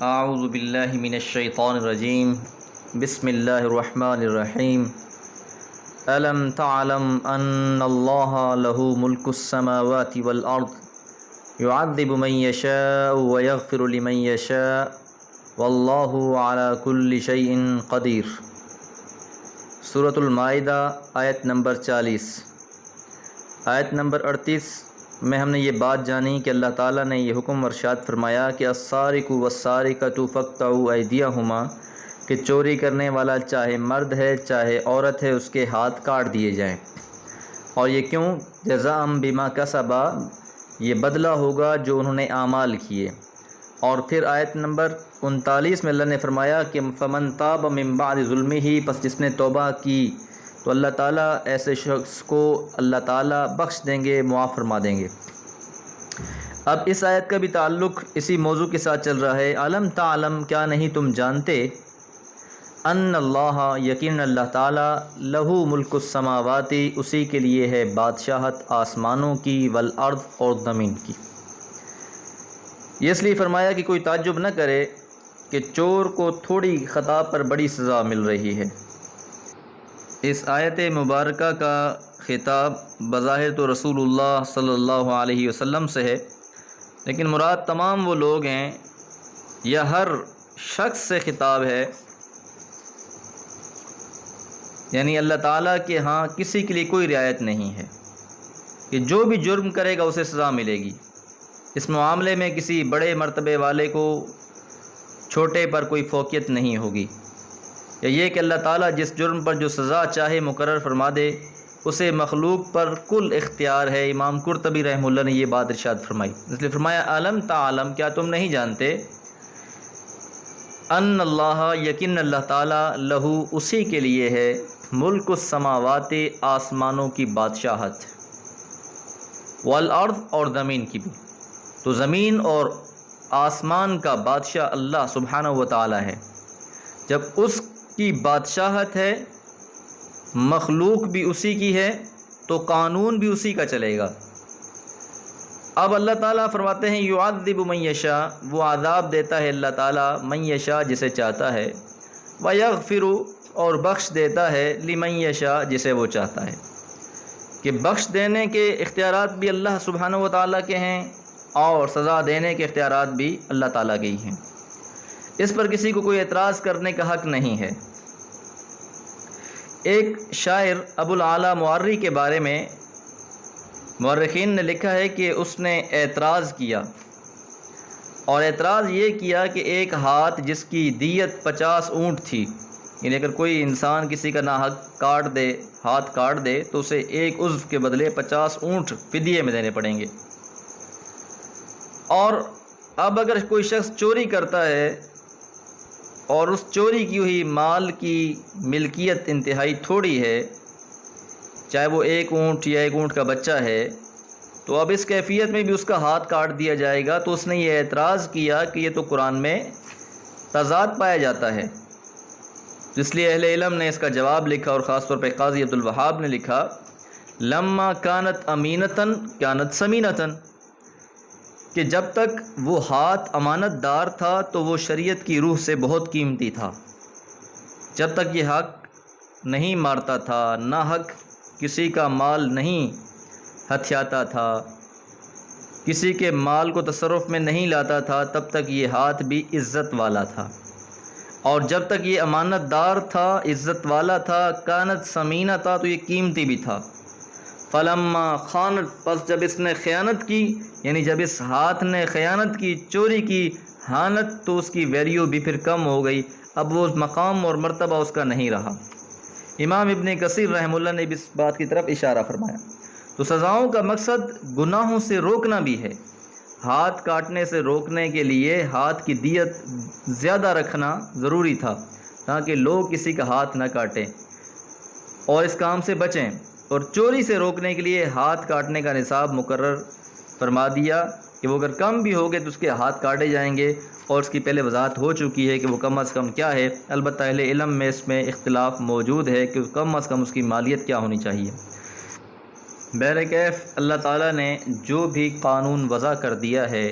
اعوذ باللہ من الشیطان الرجیم بسم اللہ الرحمن الرحیم الم تعلم ان اللہ لہ ملک السماوات والارض يعذب من یشاء ویغفر لمن یشاء واللہ علی کل شیء قدیر۔ سورۃ المائدہ آیت نمبر 40۔ آیت نمبر 38 میں ہم نے یہ بات جانی کہ اللہ تعالیٰ نے یہ حکم ارشاد فرمایا کہ السارق والسارقۃ فاقطعوا ایدیہما، کہ چوری کرنے والا چاہے مرد ہے چاہے عورت ہے اس کے ہاتھ کاٹ دیے جائیں۔ اور یہ کیوں؟ جزاء بما کسبا، یہ بدلہ ہوگا جو انہوں نے اعمال کیے۔ اور پھر آیت نمبر 39 میں اللہ نے فرمایا کہ فمن تاب من بعد ظلمہ، پس جس نے توبہ کی تو اللہ تعالیٰ ایسے شخص کو اللہ تعالیٰ بخش دیں گے، معاف فرما دیں گے۔ اب اس آیت کا بھی تعلق اسی موضوع کے ساتھ چل رہا ہے۔ علم تعلم، کیا نہیں تم جانتے، ان اللہ، یقین اللہ تعالیٰ، لہو ملک السماوات، اسی کے لیے ہے بادشاہت آسمانوں کی، والارض، اور زمین کی۔ یہ اس لیے فرمایا کہ کوئی تعجب نہ کرے کہ چور کو تھوڑی خطا پر بڑی سزا مل رہی ہے۔ اس آیت مبارکہ کا خطاب بظاہر تو رسول اللہ صلی اللہ علیہ وسلم سے ہے، لیکن مراد تمام وہ لوگ ہیں یا ہر شخص سے خطاب ہے، یعنی اللہ تعالیٰ کے ہاں کسی کے لیے کوئی رعایت نہیں ہے کہ جو بھی جرم کرے گا اسے سزا ملے گی۔ اس معاملے میں کسی بڑے مرتبے والے کو چھوٹے پر کوئی فوقیت نہیں ہوگی، یا یہ کہ اللہ تعالیٰ جس جرم پر جو سزا چاہے مقرر فرما دے، اسے مخلوق پر کل اختیار ہے۔ امام قرطبی رحمہ اللہ نے یہ بات ارشاد فرمائی، اس لیے فرمایا علم تعلم، کیا تم نہیں جانتے، ان اللہ، یقین اللہ تعالیٰ، لہو، اسی کے لیے ہے، ملک السماوات، آسمانوں کی بادشاہت، والارض، اور زمین کی بھی۔ تو زمین اور آسمان کا بادشاہ اللہ سبحانہ و تعالیٰ ہے۔ جب اس کی بادشاہت ہے، مخلوق بھی اسی کی ہے، تو قانون بھی اسی کا چلے گا۔ اب اللہ تعالیٰ فرماتے ہیں یعذب من یشاء، وہ عذاب دیتا ہے اللہ تعالیٰ من یشاء، جسے چاہتا ہے، ویغفر، اور بخش دیتا ہے لمن یشاء، جسے وہ چاہتا ہے۔ کہ بخش دینے کے اختیارات بھی اللہ سبحانہ و تعالیٰ کے ہیں، اور سزا دینے کے اختیارات بھی اللہ تعالیٰ کے ہی ہیں۔ اس پر کسی کو کوئی اعتراض کرنے کا حق نہیں ہے۔ ایک شاعر ابو العالیٰ معری کے بارے میں مورخین نے لکھا ہے کہ اس نے اعتراض کیا، اور اعتراض یہ کیا کہ ایک ہاتھ جس کی دیت 50 اونٹ تھی، یعنی اگر کوئی انسان کسی کا ناحق کاٹ دے، ہاتھ کاٹ دے، تو اسے ایک عضو کے بدلے 50 اونٹ فدیے میں دینے پڑیں گے۔ اور اب اگر کوئی شخص چوری کرتا ہے اور اس چوری کی ہوئی مال کی ملکیت انتہائی تھوڑی ہے، چاہے وہ 1 اونٹ یا 1 اونٹ کا بچہ ہے، تو اب اس کیفیت میں بھی اس کا ہاتھ کاٹ دیا جائے گا۔ تو اس نے یہ اعتراض کیا کہ یہ تو قرآن میں تضاد پایا جاتا ہے۔ اس لیے اہل علم نے اس کا جواب لکھا، اور خاص طور پہ قاضی عبد الوہاب نے لکھا، لما کانت امینتن کانت سمینتن، کہ جب تک وہ ہاتھ امانت دار تھا تو وہ شریعت کی روح سے بہت قیمتی تھا۔ جب تک یہ حق نہیں مارتا تھا، ناحق کسی کا مال نہیں ہتھیاتا تھا، کسی کے مال کو تصرف میں نہیں لاتا تھا، تب تک یہ ہاتھ بھی عزت والا تھا۔ اور جب تک یہ امانت دار تھا، عزت والا تھا، کانت سمینہ تھا، تو یہ قیمتی بھی تھا۔ فلما خانت، پس جب اس نے خیانت کی، یعنی جب اس ہاتھ نے خیانت کی، چوری کی، ہانت، تو اس کی ویلیو بھی پھر کم ہو گئی، اب وہ مقام اور مرتبہ اس کا نہیں رہا۔ امام ابن کثیر رحمہ اللہ نے بھی اس بات کی طرف اشارہ فرمایا۔ تو سزاؤں کا مقصد گناہوں سے روکنا بھی ہے۔ ہاتھ کاٹنے سے روکنے کے لیے ہاتھ کی دیت زیادہ رکھنا ضروری تھا، تاکہ لوگ کسی کا ہاتھ نہ کاٹیں اور اس کام سے بچیں۔ اور چوری سے روکنے کے لیے ہاتھ کاٹنے کا نصاب مقرر فرما دیا کہ وہ اگر کم بھی ہوگے تو اس کے ہاتھ کاٹے جائیں گے، اور اس کی پہلے وضاحت ہو چکی ہے کہ وہ کم از کم کیا ہے۔ البتہ اہل علم میں اس میں اختلاف موجود ہے کہ کم از کم اس کی مالیت کیا ہونی چاہیے۔ بہرکیف اللہ تعالیٰ نے جو بھی قانون وضع کر دیا ہے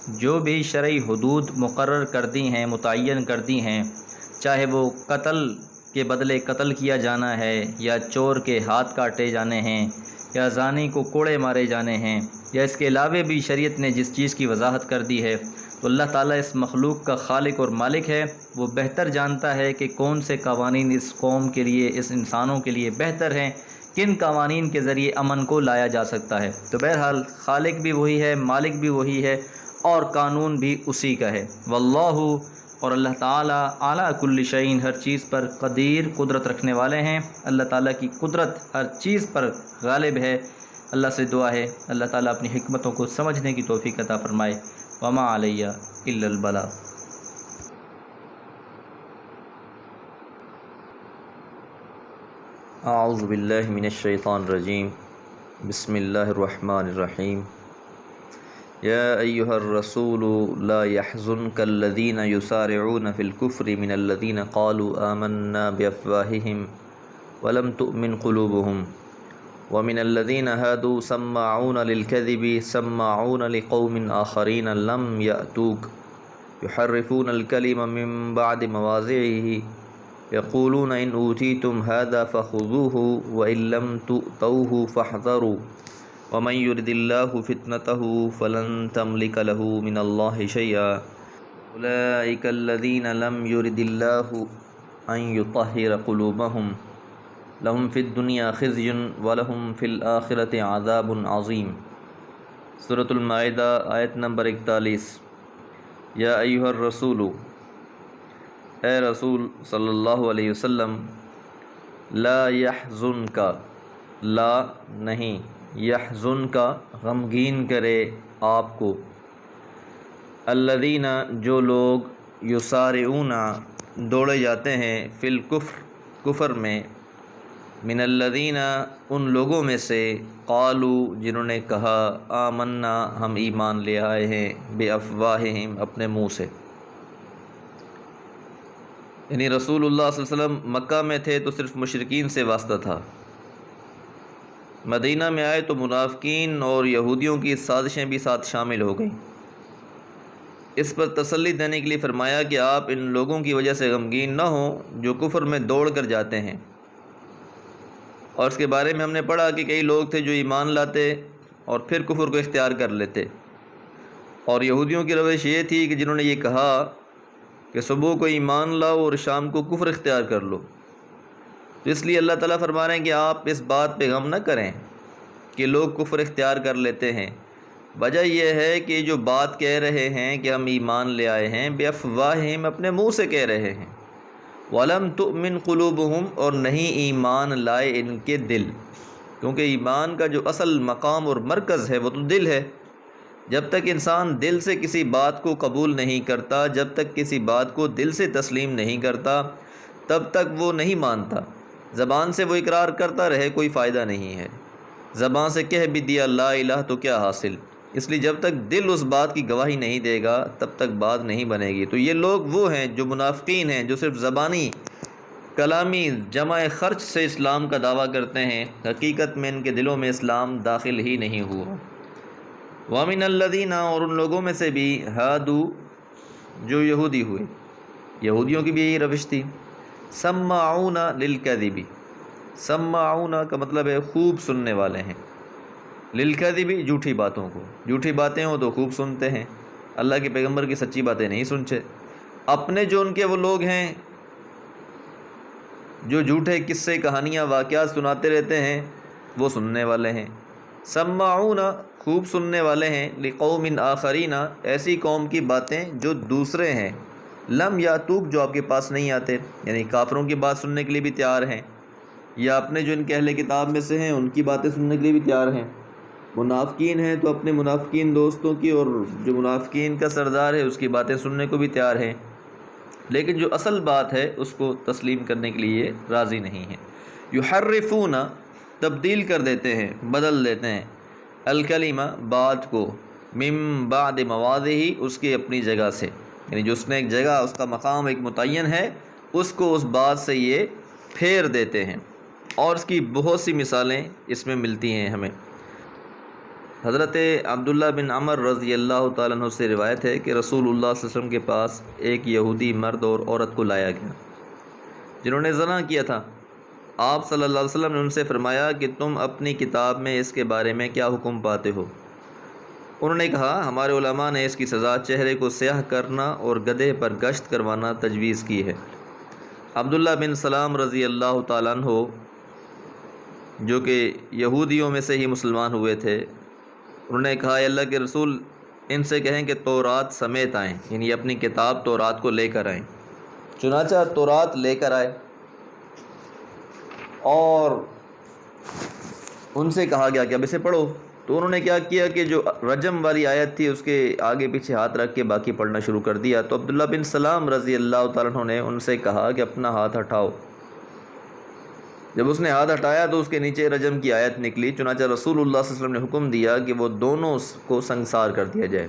جو بھی شرعی حدود مقرر کر دی ہیں، متعین کر دی ہیں، چاہے وہ قتل کے بدلے قتل کیا جانا ہے، یا چور کے ہاتھ کاٹے جانے ہیں، یا زانی کو کوڑے مارے جانے ہیں، یا اس کے علاوہ بھی شریعت نے جس چیز کی وضاحت کر دی ہے، تو اللہ تعالیٰ اس مخلوق کا خالق اور مالک ہے۔ وہ بہتر جانتا ہے کہ کون سے قوانین اس قوم کے لیے، اس انسانوں کے لیے بہتر ہیں، کن قوانین کے ذریعے امن کو لایا جا سکتا ہے۔ تو بہرحال خالق بھی وہی ہے، مالک بھی وہی ہے، اور قانون بھی اسی کا ہے۔ واللہ، اور اللہ تعالیٰ اعلیٰ کل شیء، ہر چیز پر قدیر، قدرت رکھنے والے ہیں۔ اللہ تعالیٰ کی قدرت ہر چیز پر غالب ہے۔ اللہ سے دعا ہے اللہ تعالیٰ اپنی حکمتوں کو سمجھنے کی توفیق عطا فرمائے۔ وما علیہ الا البلاغ۔ اعوذ باللہ من الشیطان الرجیم، بسم اللہ الرحمن الرحیم۔ یا ایہا الرسول لا يحزنک الذین یسارعون فی الکفر من الذین قالوا آمنا بافواہہم ولم تؤمن قلوبہم ومن الذین ہادوا سماعون للکذب سماعون لقوم آخرین لم یأتوک یحرفون الکلم من بعد مواضعہ یقولون ان اوتیتم هذا فخذوه وان لم تؤتوه فاحذروا ومن يرد الله فتنته فلن تملك له من الله شيئا اولئك الذين لم يرد الله ان يطهر قلوبهم لهم في الدنيا خزي ولهم في الآخرة عذاب عظيم۔ سورۃ المائدہ آیت نمبر 41۔ یا ایھا الرسول، اے رسول صلی اللہ علیہ وسلم، لا یحزنک، لا نہیں، یحزنک غمگین کرے آپ کو، الذین جو لوگ، یسارعون دوڑے جاتے ہیں، فی الکفر کفر میں، من الذین ان لوگوں میں سے، قالو جنہوں نے کہا، آمنا ہم ایمان لے آئے ہیں، بافواہہم اپنے منہ سے۔ یعنی رسول اللہ صلی اللہ علیہ وسلم مکہ میں تھے تو صرف مشرکین سے واسطہ تھا، مدینہ میں آئے تو منافقین اور یہودیوں کی سازشیں بھی ساتھ شامل ہو گئیں۔ اس پر تسلی دینے کے لیے فرمایا کہ آپ ان لوگوں کی وجہ سے غمگین نہ ہوں جو کفر میں دوڑ کر جاتے ہیں۔ اور اس کے بارے میں ہم نے پڑھا کہ کئی لوگ تھے جو ایمان لاتے اور پھر کفر کو اختیار کر لیتے، اور یہودیوں کی روش یہ تھی کہ جنہوں نے یہ کہا کہ صبح کو ایمان لاؤ اور شام کو کفر اختیار کر لو، تو اس لیے اللہ تعالیٰ فرما رہے ہیں کہ آپ اس بات پہ غم نہ کریں کہ لوگ کفر اختیار کر لیتے ہیں۔ وجہ یہ ہے کہ جو بات کہہ رہے ہیں کہ ہم ایمان لے آئے ہیں، بافواہہم اپنے منہ سے کہہ رہے ہیں، وَلَمْ تُؤْمِنْ قُلُوبُهُمْ اور نہیں ایمان لائے ان کے دل، کیونکہ ایمان کا جو اصل مقام اور مرکز ہے وہ تو دل ہے۔ جب تک انسان دل سے کسی بات کو قبول نہیں کرتا، جب تک کسی بات کو دل سے تسلیم نہیں کرتا، تب تک وہ نہیں مانتا۔ زبان سے وہ اقرار کرتا رہے کوئی فائدہ نہیں ہے، زبان سے کہہ بھی دیا لا الہ تو کیا حاصل۔ اس لیے جب تک دل اس بات کی گواہی نہیں دے گا تب تک بات نہیں بنے گی۔ تو یہ لوگ وہ ہیں جو منافقین ہیں، جو صرف زبانی کلامی جمع خرچ سے اسلام کا دعویٰ کرتے ہیں، حقیقت میں ان کے دلوں میں اسلام داخل ہی نہیں ہوا۔ وَمِنَ الَّذِينَ اور ان لوگوں میں سے بھی، ہادو جو یہودی ہوئے، یہودیوں کی بھی یہی روش تھی، سماعون للکذب، سماعون کا مطلب ہے خوب سننے والے ہیں، للکذب جھوٹی باتوں کو، جھوٹی باتیں ہوں تو خوب سنتے ہیں، اللہ کے پیغمبر کی سچی باتیں نہیں سنتے۔ اپنے جو ان کے وہ لوگ ہیں جو جھوٹے قصے کہانیاں واقعات سناتے رہتے ہیں وہ سننے والے ہیں، سماعون خوب سننے والے ہیں، لقوم آخرین ایسی قوم کی باتیں جو دوسرے ہیں، لم یاتوک جو آپ کے پاس نہیں آتے، یعنی کافروں کی بات سننے کے لیے بھی تیار ہیں، یا اپنے جو ان کے اہل کتاب میں سے ہیں ان کی باتیں سننے کے لیے بھی تیار ہیں۔ منافقین ہیں تو اپنے منافقین دوستوں کی اور جو منافقین کا سردار ہے اس کی باتیں سننے کو بھی تیار ہیں، لیکن جو اصل بات ہے اس کو تسلیم کرنے کے لیے راضی نہیں ہیں۔ یحرفون تبدیل کر دیتے ہیں، بدل دیتے ہیں، الکلمہ بات کو، من بعد مواضعہ اس کی اپنی جگہ سے، یعنی جو اس نے ایک جگہ، اس کا مقام ایک متعین ہے، اس کو اس بات سے یہ پھیر دیتے ہیں، اور اس کی بہت سی مثالیں اس میں ملتی ہیں ہمیں۔ حضرت عبداللہ بن عمر رضی اللہ تعالیٰ عنہ سے روایت ہے کہ رسول اللہ صلی اللہ علیہ وسلم کے پاس ایک یہودی مرد اور عورت کو لایا گیا جنہوں نے زنا کیا تھا۔ آپ صلی اللہ علیہ وسلم نے ان سے فرمایا کہ تم اپنی کتاب میں اس کے بارے میں کیا حکم پاتے ہو؟ انہوں نے کہا ہمارے علماء نے اس کی سزا چہرے کو سیاہ کرنا اور گدھے پر گشت کروانا تجویز کی ہے۔ عبداللہ بن سلام رضی اللہ تعالیٰ عنہ جو کہ یہودیوں میں سے ہی مسلمان ہوئے تھے، انہوں نے کہا اے اللہ کے رسول ان سے کہیں کہ تورات سمیت آئیں، یعنی اپنی کتاب تورات کو لے کر آئیں۔ چنانچہ تورات لے کر آئے اور ان سے کہا گیا کہ اب اسے پڑھو، تو انہوں نے کیا کیا کہ جو رجم والی آیت تھی اس کے آگے پیچھے ہاتھ رکھ کے باقی پڑھنا شروع کر دیا۔ تو عبداللہ بن سلام رضی اللہ تعالیٰ عنہ نے ان سے کہا کہ اپنا ہاتھ ہٹاؤ۔ جب اس نے ہاتھ ہٹایا تو اس کے نیچے رجم کی آیت نکلی۔ چنانچہ رسول اللہ صلی اللہ علیہ وسلم نے حکم دیا کہ وہ دونوں کو سنگسار کر دیا جائے۔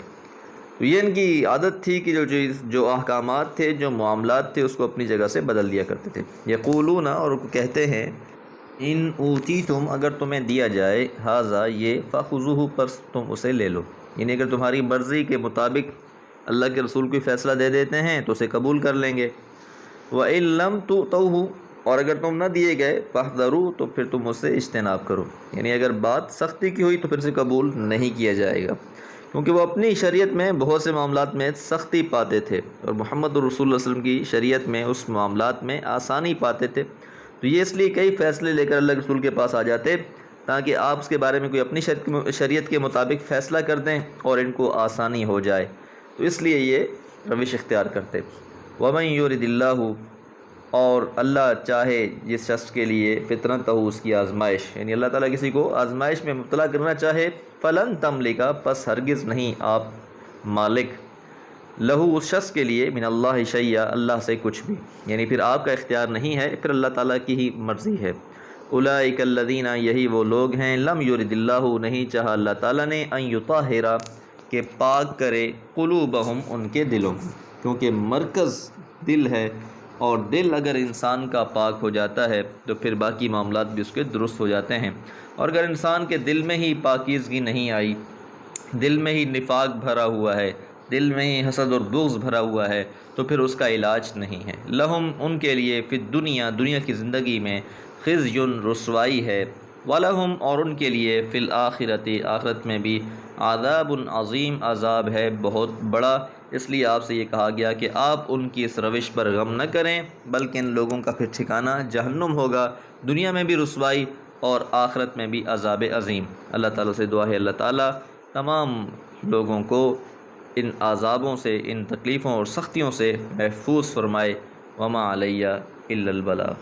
تو یہ ان کی عادت تھی کہ جو احکامات تھے، جو معاملات تھے، اس کو اپنی جگہ سے بدل دیا کرتے تھے۔ یقولون، اور کہتے ہیں، ان اوتیتم، اگر تمہیں دیا جائے، ھذا، یہ، فخذوہ، پس تم اسے لے لو، یعنی اگر تمہاری مرضی کے مطابق اللہ کے رسول کوئی فیصلہ دے دیتے ہیں تو اسے قبول کر لیں گے۔ وَإِن لَّمْ تُؤْتَوْهُ، اور اگر تم نہ دیے گئے، فاحذروا، تو پھر تم اس سے اجتناب کرو، یعنی اگر بات سختی کی ہوئی تو پھر اسے قبول نہیں کیا جائے گا، کیونکہ وہ اپنی شریعت میں بہت سے معاملات میں سختی پاتے تھے اور محمد رسول اللہ صلی اللہ علیہ وسلم کی شریعت میں اس معاملات میں آسانی پاتے تھے۔ تو یہ اس لیے کئی فیصلے لے کر اللہ کے رسول کے پاس آ جاتے تاکہ آپ اس کے بارے میں کوئی اپنی شریعت کے مطابق فیصلہ کر دیں اور ان کو آسانی ہو جائے، تو اس لیے یہ روش اختیار کرتے۔ وَمَن يُرِدِ اللَّهُ، اور اللہ چاہے جس شخص کے لیے فطرتہ، اس کی آزمائش، یعنی اللہ تعالیٰ کسی کو آزمائش میں مبتلا کرنا چاہے، فلن تملکا، پس ہرگز نہیں آپ مالک، لہو، اس شخص کے لیے، من اللہ شیئا، اللہ سے کچھ بھی، یعنی پھر آپ کا اختیار نہیں ہے، پھر اللہ تعالیٰ کی ہی مرضی ہے۔ اولئک الذین، یہی وہ لوگ ہیں، لم یرد اللہ، نہیں چاہا اللہ تعالیٰ نے، ان یطہر، کہ پاک کرے، قلوبہم، ان کے دلوں کو، کیونکہ مرکز دل ہے، اور دل اگر انسان کا پاک ہو جاتا ہے تو پھر باقی معاملات بھی اس کے درست ہو جاتے ہیں، اور اگر انسان کے دل میں ہی پاکیزگی نہیں آئی، دل میں ہی نفاق بھرا ہوا ہے، دل میں ہی حسد اور بغض بھرا ہوا ہے، تو پھر اس کا علاج نہیں ہے۔ لہم، ان کے لیے، فی الدنیا، دنیا کی زندگی میں، خزی، رسوائی ہے، ولہم، اور ان کے لیے، فی الآخرۃ، آخرت میں بھی، عذاب عظیم، عذاب ہے بہت بڑا۔ اس لیے آپ سے یہ کہا گیا کہ آپ ان کی اس روش پر غم نہ کریں، بلکہ ان لوگوں کا پھر ٹھکانہ جہنم ہوگا، دنیا میں بھی رسوائی اور آخرت میں بھی عذاب عظیم۔ اللہ تعالیٰ سے دعا ہے اللہ تعالیٰ تمام لوگوں کو ان عذابوں سے، ان تکلیفوں اور سختیوں سے محفوظ فرمائے۔ وما علیہ الا البلاغ۔